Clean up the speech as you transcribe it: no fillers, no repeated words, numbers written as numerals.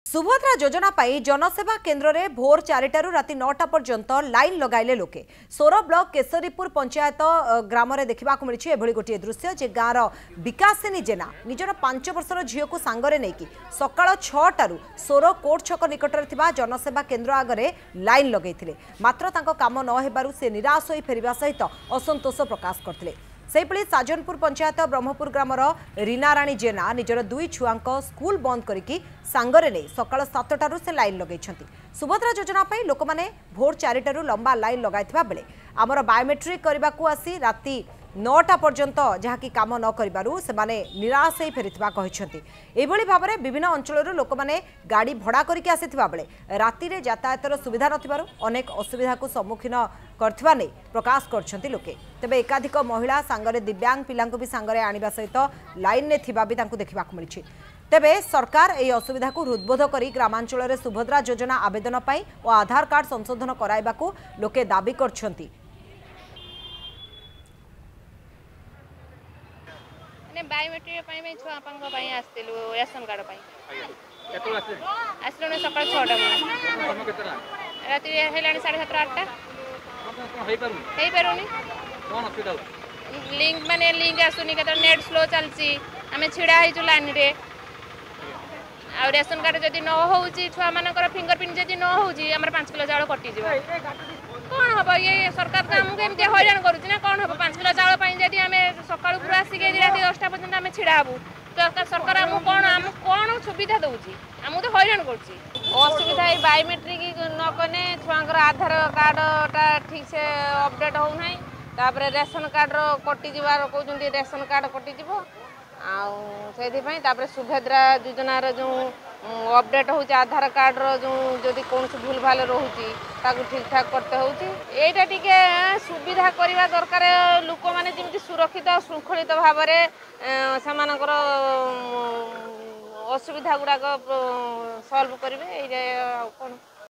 सुभद्रा योजना पाई जनसेवा केन्द्र में भोर 4टारू राति 9टा पर्यंत लाइन लगाइले लोके। सोर ब्लॉक केशरीपुर पंचायत ग्राम में देखा मिली एभली गोटे दृश्य जे गाँवर विकासिनी जेना निजर 5 वर्षर झील को सांगरे नहीं सकाळ 6टारू सोर कोर्ट छक निकटर थिबा जनसेवा केन्द्र आगरे लाइन लगैथिले मात्र तांको काम न हेबारु से निराश होई फेरिबा सहित असंतोष प्रकाश करथिले। सेहिपरि साजनपुर पंचायत ब्रह्मपुर ग्रामर रीना राणी जेना निजर 2 छुआंक स्कूल बंद करिकी सांगरे नहीं सकाळ 7टारू से लाइन लगैछंती। सुभद्रा योजना पाई लोक माने भोर 4टारू लंबा लाइन लगाइथिबा बेले आमर बायोमेट्रिक करबाकू आसी राति 9टा पर्यंत जहाँकि काम न करिबारु सेमाने निराश होई फेरिथिबा कहिसंती। एभली भाबरे विभिन्न अंचलरू लोक माने गाड़ी भड़ा करिके आसिथिबा बेले राति रे यातायातर सुविधा नथिबारु अनेक असुविधा को सम्मुखीन करथिबा नै प्रकाश करछंती लोके। तबे एकाधिक महिला सांगरे दिव्यांग पिलांको भी सांगरे आनिबा सहित लाइन ने थिबा भी तांको देखिबाकू मिलिछि। तेबे सरकार एही असुविधा को हृदबोध करी ग्रामांचल रे सुभद्रा योजना आवेदन पाई और आधार कार्ड संशोधन कराइबाकू लोके दाबी करछंती। बायोमेट्रिक छुआ आसलु राशन कार्ड आसलु सकाल 6टा राति है 7:30 8टा लिंक माने लिंक आसुनी के नेट स्लो चलची आम छिड़ा हो लाइन रे आ राशन कार्ड जदि न हो छुआ मानकर फिंगरप्रिंट जदि न हो 5 किलो चाउल कटि कौन हम ये सरकार तो आमको एमती हैरान करुच्ची ना कौन हम 5 किलो चाउल जदि आम सका पूरा आसिक राति 10टा पर्यटन आम छिड़ा हबू तो सरकार आमको कौन सुविधा दौर आमको तो हैरान करसुविधा बायोमेट्रिक नकने छुआर आधार कार्डटा ठीक से अपडेट होना तापर रेशन कार्ड कटिजार कहते रेशन कार्ड कटिज आपाई सुभद्रा योजनार जो अपडेट हो आधार कार्ड जो जदि कौन भूल भाल रोचे ठीक ठाक करते होटा टी सुविधा करने दरकार लोक मैंने जमी सुरक्षित और श्रृंखलित भाव में असुविधा गुड़ाक सल्व करेंगे कौन